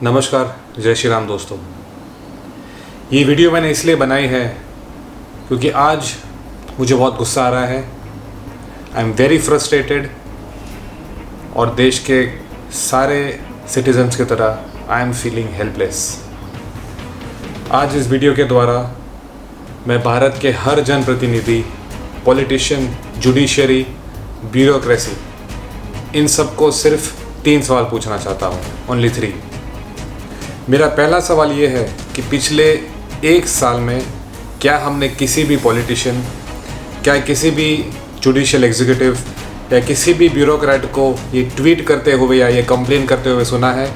नमस्कार, जय श्री राम दोस्तों। ये वीडियो मैंने इसलिए बनाई है क्योंकि आज मुझे बहुत गुस्सा आ रहा है। आई एम वेरी फ्रस्ट्रेटेड और देश के सारे सिटीजन्स की तरह आई एम फीलिंग हेल्पलेस। आज इस वीडियो के द्वारा मैं भारत के हर जनप्रतिनिधि, पॉलिटिशियन, जुडिशरी, ब्यूरोक्रेसी, इन सबको सिर्फ 3 सवाल पूछना चाहता हूँ, ओनली 3। मेरा पहला सवाल ये है कि पिछले 1 साल में क्या हमने किसी भी पॉलिटिशियन, क्या किसी भी जुडिशियल एग्जीक्यूटिव या किसी भी ब्यूरोक्रेट को ये ट्वीट करते हुए या ये कंप्लेन करते हुए सुना है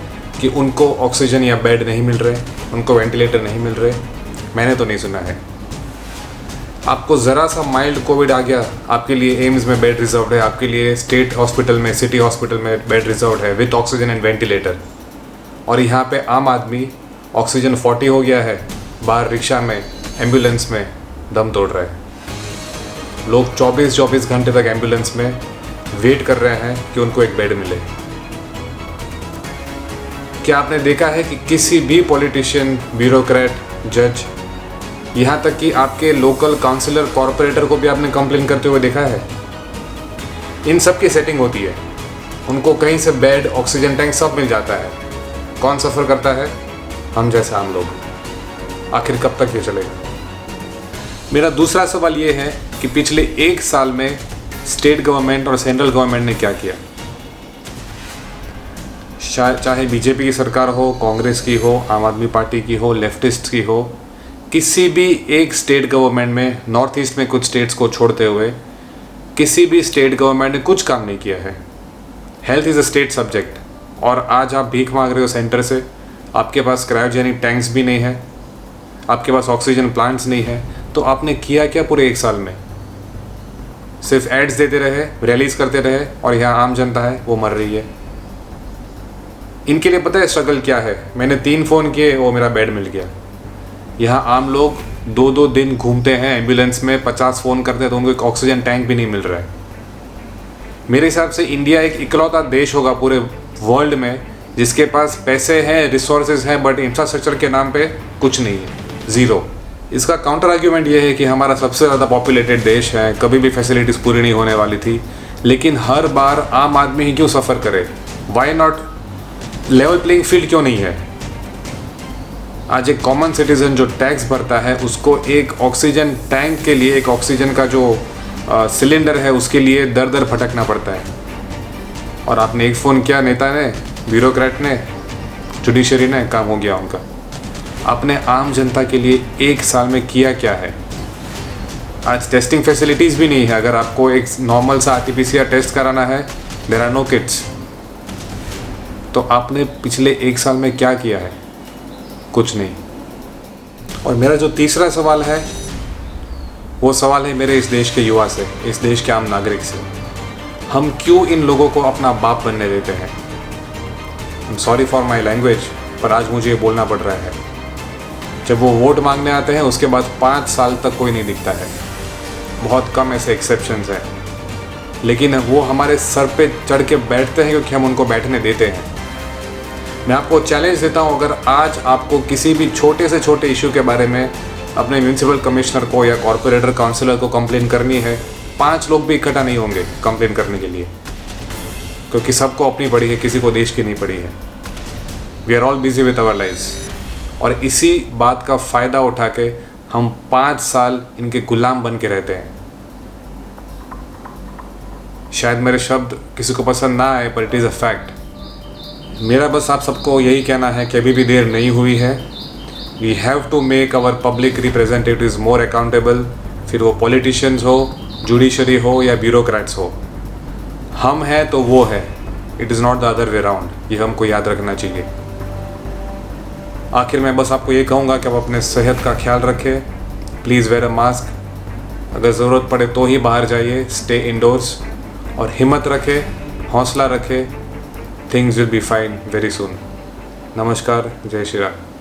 कि उनको ऑक्सीजन या बेड नहीं मिल रहे, उनको वेंटिलेटर नहीं मिल रहे? मैंने तो नहीं सुना है। आपको ज़रा सा माइल्ड कोविड आ गया, आपके लिए एम्स में बेड रिजर्व्ड है, आपके लिए स्टेट हॉस्पिटल में, सिटी हॉस्पिटल में बेड रिजर्व्ड है विथ ऑक्सीजन एंड वेंटिलेटर। और यहाँ पे आम आदमी ऑक्सीजन 40 हो गया है, बाहर रिक्शा में, एम्बुलेंस में दम तोड़ रहे हैं। लोग 24 घंटे तक एम्बुलेंस में वेट कर रहे हैं कि उनको एक बेड मिले। क्या आपने देखा है कि किसी भी पॉलिटिशियन, ब्यूरोक्रेट, जज, यहाँ तक कि आपके लोकल काउंसिलर, कॉरपोरेटर को भी आपने कंप्लेन करते हुए देखा है? इन सब की सेटिंग होती है, उनको कहीं से बेड, ऑक्सीजन टैंक सब मिल जाता है। कौन सफ़र करता है? हम जैसे आम लोग। आखिर कब तक ये चलेगा? मेरा दूसरा सवाल ये है कि पिछले 1 साल में स्टेट गवर्नमेंट और सेंट्रल गवर्नमेंट ने क्या किया? चाहे बीजेपी की सरकार हो, कांग्रेस की हो, आम आदमी पार्टी की हो, लेफ्टिस्ट की हो, किसी भी एक स्टेट गवर्नमेंट में, नॉर्थ ईस्ट में कुछ स्टेट्स को छोड़ते हुए किसी भी स्टेट गवर्नमेंट ने कुछ काम नहीं किया है। Health is a state subject और आज आप भीख मांग रहे हो सेंटर से। आपके पास क्रायोजेनिक टैंक्स भी नहीं है, आपके पास ऑक्सीजन प्लांट्स नहीं है, तो आपने किया क्या पूरे 1 साल में? सिर्फ एड्स देते रहे, रैलीज करते रहे और यहाँ आम जनता है वो मर रही है। इनके लिए पता है स्ट्रगल क्या है? मैंने 3 फ़ोन किए, वो मेरा बेड मिल गया। यहाँ आम लोग 2-2 दिन घूमते हैं एम्बुलेंस में, 50 फ़ोन करते हैं तो उनको एक ऑक्सीजन टैंक भी नहीं मिल रहा है। मेरे हिसाब से इंडिया एक इकलौता देश होगा पूरे वर्ल्ड में जिसके पास पैसे हैं, रिसोर्सेज हैं, बट इंफ्रास्ट्रक्चर के नाम पे कुछ नहीं है, ज़ीरो। इसका काउंटर आर्ग्यूमेंट ये है कि हमारा सबसे ज़्यादा पॉपुलेटेड देश है, कभी भी फैसिलिटीज़ पूरी नहीं होने वाली थी, लेकिन हर बार आम आदमी ही क्यों सफ़र करे? Why not? Level playing field क्यों नहीं है? आज एक कॉमन सिटीज़न जो टैक्स भरता है उसको एक ऑक्सीजन टैंक के लिए, एक ऑक्सीजन का जो सिलेंडर है उसके लिए दर दर भटकना पड़ता है। और आपने एक फ़ोन किया, नेता ने, ब्यूरोक्रेट ने, जुडिशरी ने, काम हो गया उनका। आपने आम जनता के लिए 1 साल में किया क्या है? आज टेस्टिंग फैसिलिटीज़ भी नहीं है। अगर आपको एक नॉर्मल सा RT-PCR टेस्ट कराना है, देयर आर नो किट्स। तो आपने पिछले 1 साल में क्या किया है? कुछ नहीं। और मेरा जो तीसरा सवाल है वो सवाल है मेरे इस देश के युवा से, इस देश के आम नागरिक से। हम क्यों इन लोगों को अपना बाप बनने देते हैं? I am sorry for my language, पर आज मुझे ये बोलना पड़ रहा है। जब वो वोट मांगने आते हैं उसके बाद 5 साल तक कोई नहीं दिखता है। बहुत कम ऐसे एक्सेप्शंस हैं, लेकिन वो हमारे सर पे चढ़ के बैठते हैं क्योंकि हम उनको बैठने देते हैं। मैं आपको चैलेंज देता हूँ, अगर आज आपको किसी भी छोटे से छोटे इशू के बारे में अपने म्यूनसिपल कमिश्नर को या कॉरपोरेटर, काउंसिलर को कंप्लेन करनी है, 5 लोग भी इकट्ठा नहीं होंगे कंप्लेन करने के लिए, क्योंकि सबको अपनी पड़ी है, किसी को देश की नहीं पड़ी है। We are all busy with our lives. और इसी बात का फ़ायदा उठा के हम 5 साल इनके गुलाम बन के रहते हैं। शायद मेरे शब्द किसी को पसंद ना आए, पर इट इज़ अ फैक्ट। मेरा बस आप सबको यही कहना है कि अभी भी देर नहीं हुई है। We have to make our public representatives more accountable, फिर वो पॉलिटिशियंस हो, जुडिशरी हो या ब्यूरोक्रेट्स हो। हम हैं तो वो है, it is not the other way round. ये हमको याद रखना चाहिए। आखिर मैं बस आपको ये कहूँगा कि आप अपने सेहत का ख्याल रखें। Please where a mask. अगर ज़रूरत पड़े तो ही बाहर जाइए, स्टे इंडोर्स। और हिम्मत रखें, हौसला रखें। Things will be fine very soon. नमस्कार, जय श्री राम।